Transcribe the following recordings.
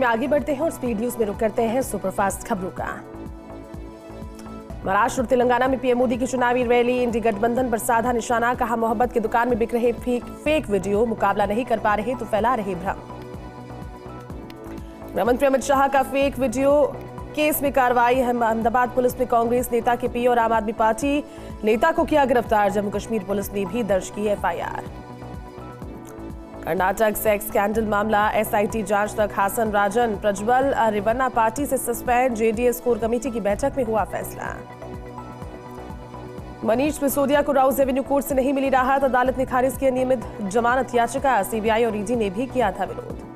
में आगे बढ़ते हैं और स्पीड न्यूज में रुक करते हैं सुपरफास्ट खबरों का। महाराष्ट्र और तेलंगाना में पीएम मोदी की चुनावी रैली, इंडी गठबंधन पर साधा निशाना, कहा मोहब्बत की दुकान में बिक रहे फेक वीडियो, मुकाबला नहीं कर पा रहे तो फैला रहे भ्रम। गृहमंत्री अमित शाह का फेक वीडियो केस में कार्रवाई, अहमदाबाद पुलिस ने कांग्रेस नेता के पी और आम आदमी पार्टी नेता को किया गिरफ्तार, जम्मू कश्मीर पुलिस ने भी दर्ज की एफआईआर। कर्नाटक सेक्स स्कैंडल मामला, एसआईटी जांच तक, हासन राजन प्रज्वल रेवन्ना पार्टी से सस्पेंड, जेडीएस कोर कमेटी की बैठक में हुआ फैसला। मनीष सिसोदिया को राउस रेवेन्यू कोर्ट से नहीं मिली राहत, अदालत ने खारिज किया नियमित जमानत याचिका, सीबीआई और ईडी ने भी किया था विरोध।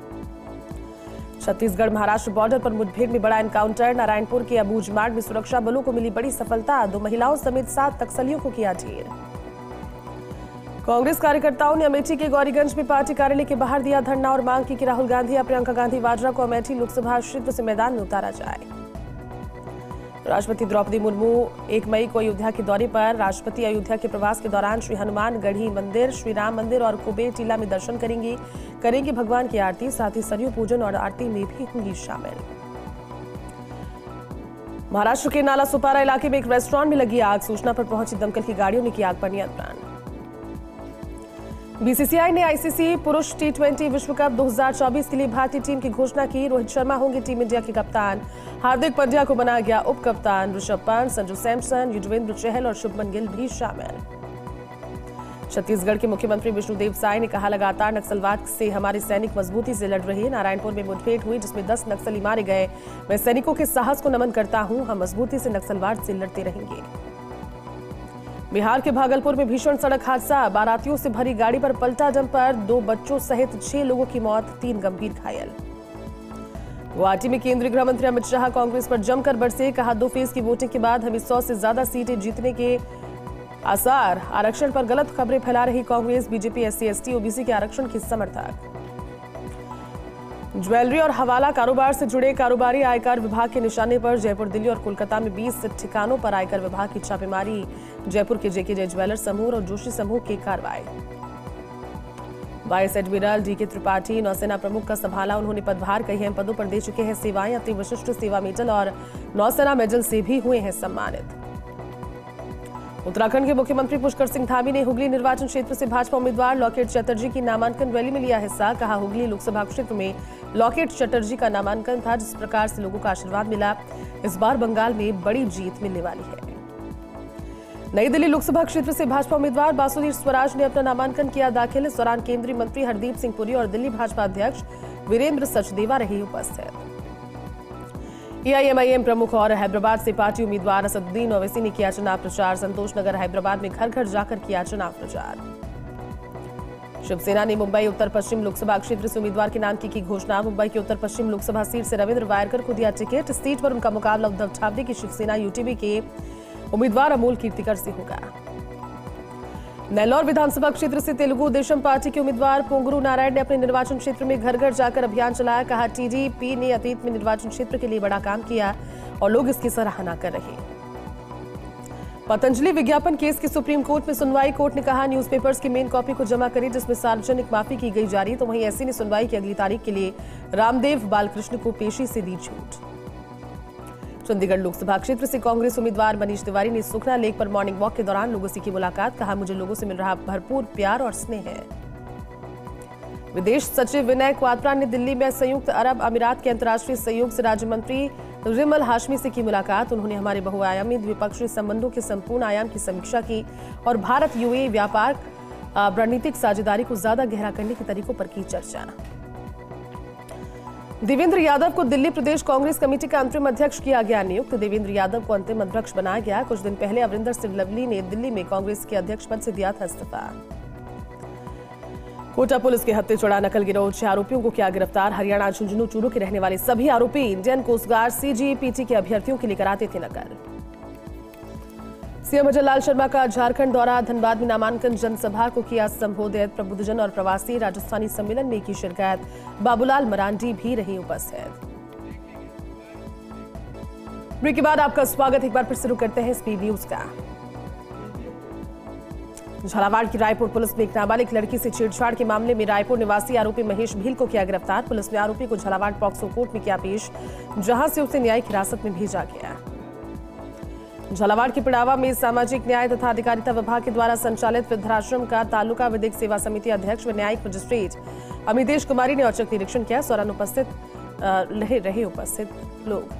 छत्तीसगढ़ महाराष्ट्र बॉर्डर पर मुठभेड़ में बड़ा एनकाउंटर, नारायणपुर के अबूझ मार्ग में सुरक्षा बलों को मिली बड़ी सफलता, 2 महिलाओं समेत 7 नक्सलियों को किया ढेर। कांग्रेस कार्यकर्ताओं ने अमेठी के गौरीगंज में पार्टी कार्यालय के बाहर दिया धरना और मांग की कि राहुल गांधी या प्रियंका गांधी वाड्रा को अमेठी लोकसभा क्षेत्र से मैदान में उतारा जाए। राष्ट्रपति द्रौपदी मुर्मू 1 मई को अयोध्या के दौरे पर, राष्ट्रपति अयोध्या के प्रवास के दौरान श्री हनुमान गढ़ी मंदिर, श्री राम मंदिर और कुबेर टीला में दर्शन करेंगे भगवान की आरती, साथ ही सरयू पूजन और आरती में भी होंगी शामिल। महाराष्ट्र के नाला सुपारा इलाके में एक रेस्टोरेंट में लगी आग, सूचना पर पहुंची दमकल की गाड़ियों ने किया आग पर नियंत्रण। बीसीसीआई ने आईसीसी पुरुष टी20 विश्व कप 2024 के लिए भारतीय टीम की घोषणा की, रोहित शर्मा होंगे टीम इंडिया के कप्तान, हार्दिक पांड्या को बनाया गया उप कप्तान, ऋषभ पंत, संजू सैमसन, युजवेंद्र चहल और शुभमन गिल भी शामिल। छत्तीसगढ़ के मुख्यमंत्री विष्णुदेव साय ने कहा, लगातार नक्सलवाद से हमारे सैनिक मजबूती से लड़ रहे हैं, नारायणपुर में मुठभेड़ हुई जिसमें 10 नक्सली मारे गए, मैं सैनिकों के साहस को नमन करता हूं, हम मजबूती से नक्सलवाद से लड़ते रहेंगे। बिहार के भागलपुर में भीषण सड़क हादसा, बारातियों से भरी गाड़ी पर पलटा डंपर, 2 बच्चों सहित 6 लोगों की मौत, 3 गंभीर घायल। गुवाहाटी में केंद्रीय गृह मंत्री अमित शाह कांग्रेस पर जमकर बरसे, कहा 2 फेज की वोटिंग के बाद हमें 100 से ज्यादा सीटें जीतने के आसार, आरक्षण पर गलत खबरें फैला रही Congress, BJP SC ST OBC के आरक्षण की समर्थक। ज्वेलरी और हवाला कारोबार से जुड़े कारोबारी आयकर विभाग के निशाने पर, जयपुर, दिल्ली और कोलकाता में 20 ठिकानों पर आयकर विभाग की छापेमारी, जयपुर के जेके ज्वेलर्स समूह और जोशी समूह की कार्रवाई। वाइस एडमिरल डीके त्रिपाठी नौसेना प्रमुख का संभाला, उन्होंने पदभार कई अहम पदों पर दे चुके हैं सेवाएं, अति विशिष्ट सेवा मेडल और नौसेना मेडल से भी हुए हैं सम्मानित। उत्तराखंड के मुख्यमंत्री पुष्कर सिंह धामी ने हुगली निर्वाचन क्षेत्र से भाजपा उम्मीदवार लॉकेट चटर्जी की नामांकन रैली में लिया हिस्सा, कहा हुगली लोकसभा क्षेत्र में लॉकेट चटर्जी का नामांकन था, जिस प्रकार से लोगों का आशीर्वाद मिला, इस बार बंगाल में बड़ी जीत मिलने वाली है। नई दिल्ली लोकसभा क्षेत्र से भाजपा उम्मीदवार बासुदेव स्वराज ने अपना नामांकन किया दाखिल, इस दौरान केंद्रीय मंत्री हरदीप सिंह पुरी और दिल्ली भाजपा अध्यक्ष वीरेंद्र सचदेवा रहे उपस्थित। एआईएमआईएम प्रमुख और हैदराबाद से पार्टी उम्मीदवार असदुद्दीन ओवैसी ने किया चुनाव प्रचार, संतोष नगर हैदराबाद में घर घर जाकर किया चुनाव प्रचार। शिवसेना ने मुंबई उत्तर पश्चिम लोकसभा क्षेत्र से उम्मीदवार के नाम की घोषणा, मुंबई की उत्तर पश्चिम लोकसभा सीट से रविंद्र वायरकर को दिया टिकट, इस सीट पर उनका मुकाबला उद्धव ठाकरे की शिवसेना यूटीबी के उम्मीदवार अमोल कीर्तिकर से होगा। नेल्लौर विधानसभा क्षेत्र से तेलुगु देशम पार्टी के उम्मीदवार पोंगुरु नारायण ने अपने निर्वाचन क्षेत्र में घर घर जाकर अभियान चलाया, कहा टीडीपी ने अतीत में निर्वाचन क्षेत्र के लिए बड़ा काम किया और लोग इसकी सराहना कर रहे हैं। पतंजलि विज्ञापन केस की सुप्रीम कोर्ट में सुनवाई, कोर्ट ने कहा न्यूज़पेपर्स की मेन कॉपी को जमा करें जिसमें सार्वजनिक माफी की गई जारी, तो वहीं एससी ने सुनवाई की अगली तारीख के लिए रामदेव बालकृष्ण को पेशी से दी छूट। चंडीगढ़ लोकसभा क्षेत्र से कांग्रेस उम्मीदवार मनीष तिवारी ने सुखना लेक पर मॉर्निंग वॉक के दौरान लोगों से की मुलाकात, कहा मुझे लोगों से मिल रहा भरपूर प्यार और स्नेह है। विदेश सचिव विनय क्वात्रा ने दिल्ली में संयुक्त अरब अमीरात के अंतर्राष्ट्रीय सहयोग से राज्य मंत्री रिमल हाशमी से की मुलाकात, उन्होंने हमारे बहुआयामी द्विपक्षीय संबंधों के संपूर्ण आयाम की समीक्षा की और भारत यूएई व्यापार रणनीतिक साझेदारी को ज्यादा गहरा करने के तरीकों पर की चर्चा। देवेंद्र यादव को दिल्ली प्रदेश कांग्रेस कमेटी का अंतरिम अध्यक्ष किया गया नियुक्त, देवेंद्र यादव को अंतिम अध्यक्ष बनाया गया। कुछ दिन पहले अमरिंदर सिंह लवली ने दिल्ली में कांग्रेस के अध्यक्ष पद से दिया था इस्तीफा। कोटा पुलिस के हत्थे चढ़ा नकल गिरोह, 6 आरोपियों को किया गिरफ्तार, हरियाणा झुंझुनू चूरू के रहने वाले सभी आरोपी इंडियन कोस्ट गार्ड सीजीपीटी के अभ्यर्थियों के लिए कराते थे नकल। सीएम अजय लाल शर्मा का झारखंड दौरा, धनबाद में नामांकन जनसभा को किया संबोधित, प्रबुद्धजन और प्रवासी राजस्थानी सम्मेलन में की शिरकत, बाबूलाल मरांडी भी रहे उपस्थित। ब्रेक के बाद आपका स्वागत, एक बार फिर शुरू करते हैं स्पीड न्यूज का। झालावाड़ की रायपुर पुलिस ने एक नाबालिग लड़की से छेड़छाड़ के मामले में रायपुर निवासी आरोपी महेश भील को किया गिरफ्तार। पुलिस ने आरोपी को झालावाड़ पॉक्सो कोर्ट में किया पेश, जहां से उसे न्यायिक हिरासत में भेजा गया। झालावाड़ के पिड़ावा में सामाजिक न्याय तथा अधिकारिता विभाग के द्वारा संचालित वृद्धाश्रम का तालुका विधिक सेवा समिति अध्यक्ष व न्यायिक मजिस्ट्रेट अमितेश कुमारी ने औचक निरीक्षण किया। इस दौरान उपस्थित लोग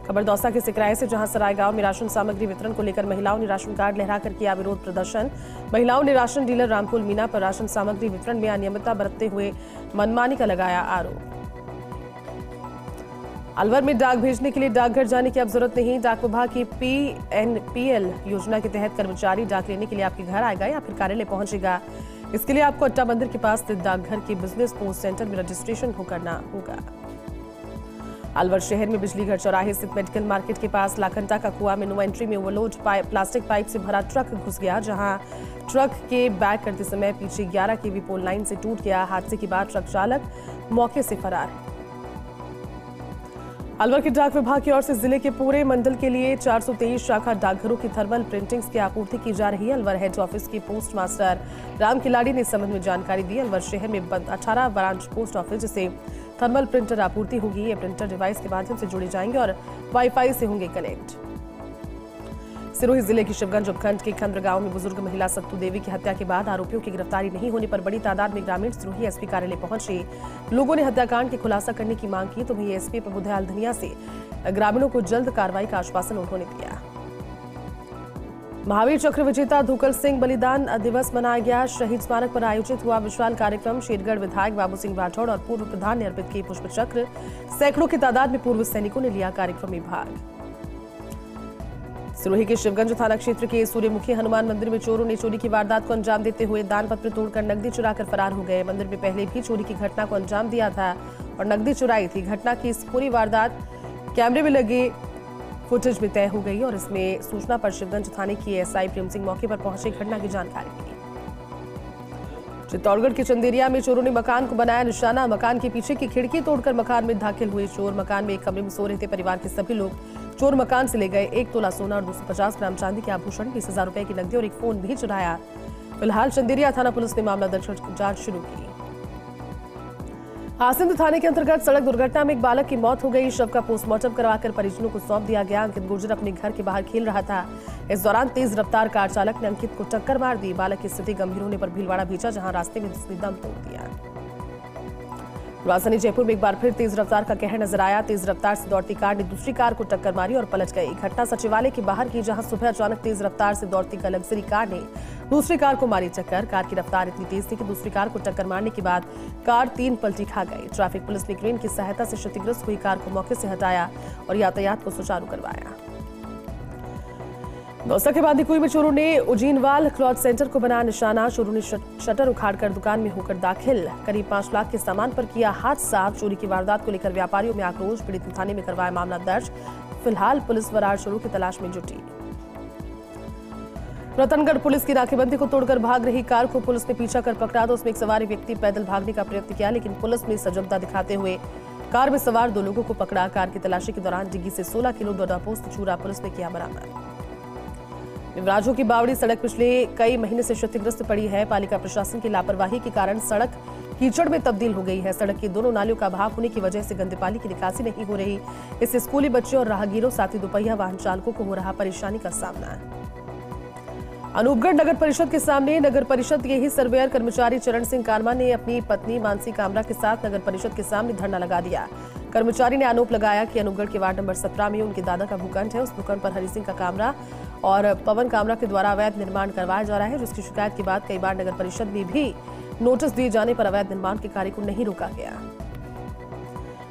खबर दौसा के सिकराये से, जहां सराय गांव में राशन सामग्री वितरण को लेकर महिलाओं ने राशन कार्ड लहराकर किया विरोध प्रदर्शन। महिलाओं ने राशन डीलर रामफूल मीना पर राशन सामग्री वितरण में अनियमितता बरतते हुए मनमानी का लगाया आरोप। अलवर में डाक भेजने के लिए डाकघर जाने की अब जरूरत नहीं। डाक विभाग की PNPL योजना के तहत कर्मचारी डाक लेने के लिए आपके घर आएगा या फिर कार्यालय पहुंचेगा। इसके लिए आपको अट्टा मंदिर के पास स्थित डाकघर के बिजनेस पोस्ट सेंटर में रजिस्ट्रेशन करना होगा। अलवर शहर में बिजलीघर चौराहे स्थित मेडिकल मार्केट के पास लाखंटा का कुआं में नो एंट्री में ओवरलोड प्लास्टिक पाइप से भरा ट्रक घुस गया, जहां ट्रक के बैक करते समय पीछे 11 kV पोल लाइन से टूट गया। हादसे के बाद ट्रक चालक मौके से फरार है। अलवर के डाक विभाग की ओर से जिले के पूरे मंडल के लिए 423 शाखा डाकघरों की थर्मल प्रिंटिंग्स की आपूर्ति की जा रही है। अलवर हेड ऑफिस के पोस्ट मास्टर राम खिलाड़ी ने इस संबंध में जानकारी दी। अलवर शहर में बंद 18 ब्रांच पोस्ट ऑफिस जिसे थर्मल प्रिंटर आपूर्ति होगी। ये प्रिंटर डिवाइस के माध्यम से जुड़े जाएंगे और वाईफाई से होंगे कनेक्ट। सिरोही जिले की शिवगंज उपखंड के खंद्र गांव में बुजुर्ग महिला सत्तू देवी की हत्या के बाद आरोपियों की गिरफ्तारी नहीं होने पर बड़ी तादाद में ग्रामीण सिरोही एसपी कार्यालय पहुंचे। लोगों ने हत्याकांड के खुलासा करने की मांग की तो वहीं एसपी प्रभुदयाल धनिया से ग्रामीणों को जल्द कार्रवाई का आश्वासन उन्होंने दिया। महावीर चक्र विजेता धूकल सिंह बलिदान दिवस मनाया गया। शहीद स्मारक पर आयोजित हुआ विशाल कार्यक्रम। शेरगढ़ विधायक बाबू सिंह राठौड़ और पूर्व प्रधान ने अर्पित किए पुष्प चक्र। सैकड़ों की तादाद में पूर्व सैनिकों ने लिया कार्यक्रम में भाग। सिरोही के शिवगंज थाना क्षेत्र के सूर्यमुखी हनुमान मंदिर में चोरों ने चोरी की वारदात को अंजाम देते हुए दान पत्र तोड़कर नकदी चुराकर फरार हो गए। मंदिर में पहले भी चोरी की घटना को अंजाम दिया था और नकदी चुराई थी। घटना की इस पूरी वारदात कैमरे में लगे फुटेज में तय हो गई और इसमें सूचना पर शिवगंज थाने की एसआई प्रेम सिंह मौके पर पहुंचे घटना की जानकारी दी। चित्तौड़गढ़ के चंदेरिया में चोरों ने मकान को बनाया निशाना। मकान के पीछे की खिड़की तोड़कर मकान में दाखिल हुए चोर। मकान में एक कमरे में सो रहे थे परिवार के सभी लोग। चोर मकान से ले गए 1 तोला सोना और 250 ग्राम चांदी के आभूषण, 20,000 रुपए की नकदी और एक फोन भी चुराया। फिलहाल चंदेरिया थाना पुलिस ने मामला दर्ज कर जांच शुरू की। आसिंद थाने के अंतर्गत सड़क दुर्घटना में एक बालक की मौत हो गई। शव का पोस्टमार्टम करवाकर परिजनों को सौंप दिया गया। अंकित गुर्जर अपने घर के बाहर खेल रहा था। इस दौरान तेज रफ्तार कार चालक ने अंकित को टक्कर मार दी। बालक की स्थिति गंभीर होने पर भीलवाड़ा भेजा, जहां रास्ते में उसने दम तोड़ दिया। राजधानी जयपुर में एक बार फिर तेज रफ्तार का कहर नजर आया। तेज रफ्तार से दौड़ती कार ने दूसरी कार को टक्कर मारी और पलट गई। घटना सचिवालय के बाहर की, जहां सुबह अचानक तेज रफ्तार से दौड़ती लग्जरी कार ने दूसरी कार को मारी टक्कर। कार की रफ्तार इतनी तेज थी कि दूसरी कार को टक्कर मारने के बाद कार 3 पलटी खा गई। ट्रैफिक पुलिस ने क्रेन की सहायता से क्षतिग्रस्त हुई कार को मौके से हटाया और यातायात को सुचारू करवाया। दौसा के बांदीकुई में चोरों ने उजीनवाल क्लॉथ सेंटर को बनाया निशाना। चोरों ने शटर उखाड़कर दुकान में होकर दाखिल। करीब 5 लाख के सामान पर किया हाथ साफ। चोरी की वारदात को लेकर व्यापारियों में आक्रोश। पीड़ित थाने में करवाया मामला दर्ज। फिलहाल पुलिस फरार चोरों की तलाश में जुटी। रतनगढ़ पुलिस की नाकेबंदी को तोड़कर भाग रही कार को पुलिस ने पीछा कर पकड़ा तो उसमें एक सवार व्यक्ति पैदल भागने का प्रयत्न किया, लेकिन पुलिस ने सजगता दिखाते हुए कार में सवार 2 लोगों को पकड़ा। कार की तलाशी के दौरान डिग्गी से 16 किलो डोडापोस्त चूरा पुलिस ने किया बरामद। राजू की बावड़ी सड़क पिछले कई महीने से क्षतिग्रस्त पड़ी है। पालिका प्रशासन की लापरवाही के कारण सड़क कीचड़ में तब्दील हो गई है। सड़क की दोनों नालियों का अभाव होने की वजह से गंदे पानी की निकासी नहीं हो रही। इससे स्कूली बच्चे और राहगीरों साथ ही दोपहिया वाहन चालकों को हो रहा परेशानी का सामना। अनूपगढ़ नगर परिषद के सामने नगर परिषद के ही सर्वेयर कर्मचारी चरण सिंह कारमा ने अपनी पत्नी मानसी कामरा के साथ नगर परिषद के सामने धरना लगा दिया। कर्मचारी ने आरोप लगाया कि अनूपगढ़ के वार्ड नंबर 17 में उनके दादा का भूखंड है। उस भूखंड पर हरि सिंह का कामरा और पवन कामरा के द्वारा अवैध निर्माण करवाया जा रहा है, जिसकी शिकायत के बाद कई बार नगर परिषद में भी नोटिस दिए जाने पर अवैध निर्माण के कार्य को नहीं रोका गया।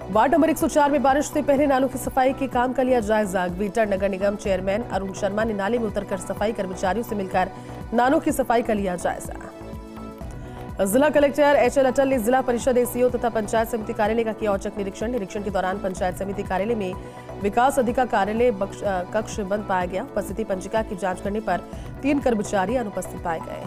वार्ड नंबर 104 में बारिश से पहले नालों की सफाई के काम का लिया जायजा। ग्रेटर नगर निगम चेयरमैन अरुण शर्मा ने नाले में उतरकर सफाई कर्मचारियों से मिलकर नालों की सफाई का लिया जायजा। जिला कलेक्टर HL अटल ने जिला परिषद ACO तथा पंचायत समिति कार्यालय का किया औचक निरीक्षण के दौरान पंचायत समिति कार्यालय में विकास अधिकारी कार्यालय कक्ष बंद पाया गया। उपस्थिति पंजिका की जांच करने पर 3 कर्मचारी अनुपस्थित पाए गए।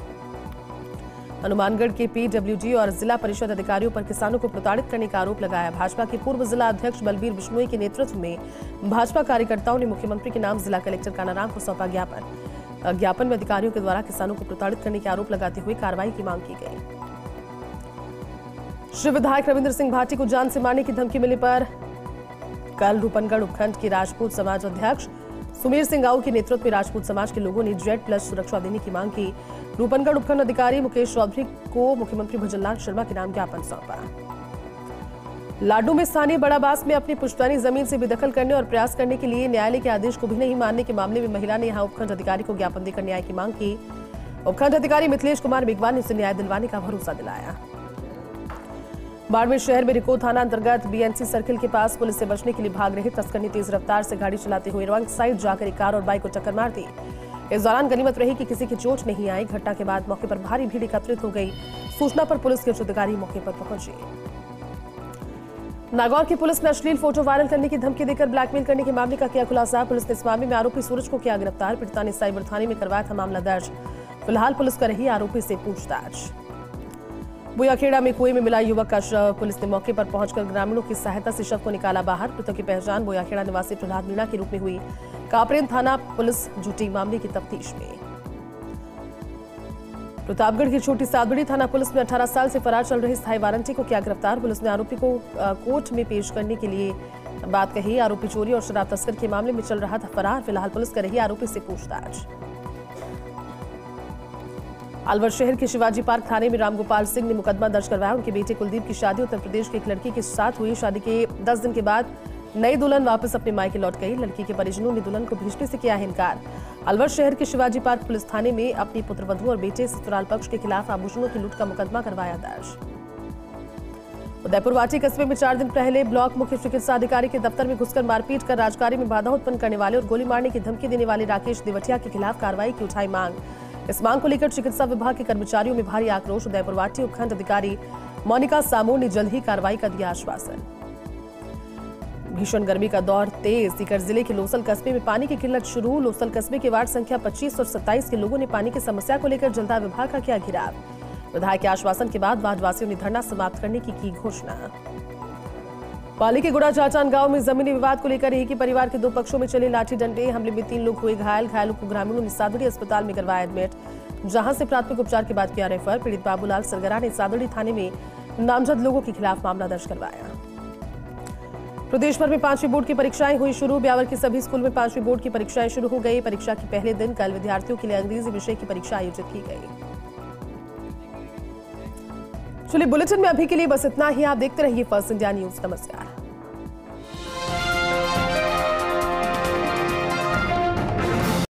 हनुमानगढ़ के PWD और जिला परिषद अधिकारियों पर किसानों को प्रताड़ित करने का आरोप लगाया। भाजपा के पूर्व जिला अध्यक्ष बलबीर बिश्नोई के नेतृत्व में भाजपा कार्यकर्ताओं ने मुख्यमंत्री के नाम जिला कलेक्टर कानाराम को सौंपा ज्ञापन। ज्ञापन में अधिकारियों के द्वारा किसानों को प्रताड़ित करने के आरोप लगाते हुए कार्रवाई की मांग की गई। श्री विधायक रविंद्र सिंह भाटी को जान से मारने की धमकी मिलने पर कल रूपनगढ़ उपखंड के राजपूत समाज अध्यक्ष सुमेर सिंह गाऊ के नेतृत्व में राजपूत समाज के लोगों ने Z+ सुरक्षा देने की मांग की। रूपनगढ़ उपखंड अधिकारी मुकेश चौधरी को मुख्यमंत्री भजनलाल शर्मा के नाम ज्ञापन सौंपा। लाडू में स्थानीय बड़ाबास में अपनी पुश्तैनी जमीन से बेदखल करने और प्रयास करने के लिए न्यायालय के आदेश को भी नहीं मानने के मामले में महिला ने यहां उपखंड अधिकारी को ज्ञापन देकर न्याय की मांग की। उपखंड अधिकारी मिथिलेश कुमार मेघवाल ने उसे न्याय दिलवाने का भरोसा दिलाया। बाड़मेर शहर में रिको थाना अंतर्गत BNC सर्किल के पास पुलिस से बचने के लिए भाग रहे तस्कर ने तेज रफ्तार से गाड़ी चलाते हुए रॉन्ग साइड जाकर एक कार और बाइक को टक्कर मार दी। इस दौरान गनीमत रही कि किसी की चोट नहीं आई। घटना के बाद मौके पर भारी भीड़ एकत्रित हो गई। सूचना पर पुलिस के उच्च अधिकारी मौके पर पहुंचे। नागौर की पुलिस ने अश्लील फोटो वायरल करने की धमकी देकर ब्लैकमेल करने के मामले का किया खुलासा। पुलिस ने इस मामले में आरोपी सूरज को किया गिरफ्तार। पीड़िता ने साइबर थाने में करवाया था मामला दर्ज। फिलहाल पुलिस कर रही आरोपी से पूछताछ। बुयाखेड़ा में कुएं में मिला युवक का शव। पुलिस ने मौके पर पहुंचकर ग्रामीणों की सहायता से शव को निकाला बाहर। मृतक की पहचान बुयाखेड़ा निवासी प्रहलाद मीणा के रूप में हुई। कापरेन थाना पुलिस जुटी मामले की तफ्तीश में। प्रतापगढ़ की छोटी सादबड़ी थाना पुलिस ने 18 साल से फरार चल रहे स्थायी वारंटी को किया गिरफ्तार। पुलिस ने आरोपी को कोर्ट में पेश करने के लिए बात कही। आरोपी चोरी और शराब तस्कर के मामले में चल रहा था फरार। फिलहाल पुलिस कर रही आरोपी से पूछताछ। अलवर शहर के शिवाजी पार्क थाने में रामगोपाल सिंह ने मुकदमा दर्ज करवाया। उनके बेटे कुलदीप की शादी उत्तर प्रदेश के एक लड़की के साथ हुई। शादी के 10 दिन के बाद नई दुल्हन वापस अपने मायके लौट गई। लड़की के परिजनों ने दुल्हन को भेजने से किया इनकार। अलवर शहर के शिवाजी पार्क पुलिस थाने में अपनी पुत्रवधू और बेटे ससुराल पक्ष के खिलाफ आभूषणों की लूट का मुकदमा करवाया दर्ज। उदयपुर वाटी कस्बे में 4 दिन पहले ब्लॉक मुख्य चिकित्सा अधिकारी के दफ्तर में घुसकर मारपीट कर राजकार्य में बाधा उत्पन्न करने वाले और गोली मारने की धमकी देने वाले राकेश देवटिया के खिलाफ कार्रवाई की उठाई मांग। इस मांग को लेकर चिकित्सा विभाग के कर्मचारियों में भारी आक्रोश। उदयपुर वाटी उपखंड अधिकारी मोनिका सामो ने जल्द ही कार्रवाई का दिया आश्वासन। भीषण गर्मी का दौर तेज। सीकर जिले के लोसल कस्बे में पानी की किल्लत शुरू। लोसल कस्बे के वार्ड संख्या 25 और 27 के लोगों ने पानी की समस्या को लेकर जलदाय विभाग का किया घेराव। विधायक के आश्वासन के बाद वार्डवासियों ने धरना समाप्त करने की घोषणा। पाली के गुड़ा चाचान गांव में जमीनी विवाद को लेकर एक ही परिवार के 2 पक्षों में चले लाठी डंडे। हमले में 3 लोग हुए घायल। घायलों को ग्रामीणों ने सादड़ी अस्पताल में करवाया एडमिट, जहां से प्राथमिक उपचार के बाद किया रेफर। पीड़ित बाबूलाल सरगरा ने सादड़ी थाने में नामजद लोगों के खिलाफ मामला दर्ज करवाया। प्रदेश भर में 5वीं बोर्ड की परीक्षाएं हुई शुरू। ब्यावर के सभी स्कूल में 5वीं बोर्ड की परीक्षाएं शुरू हो गई। परीक्षा के पहले दिन कल विद्यार्थियों के लिए अंग्रेजी विषय की परीक्षा आयोजित की गई। चलिए बुलेटिन में अभी के लिए बस इतना ही। आप देखते रहिए फर्स्ट इंडिया न्यूज। नमस्कार।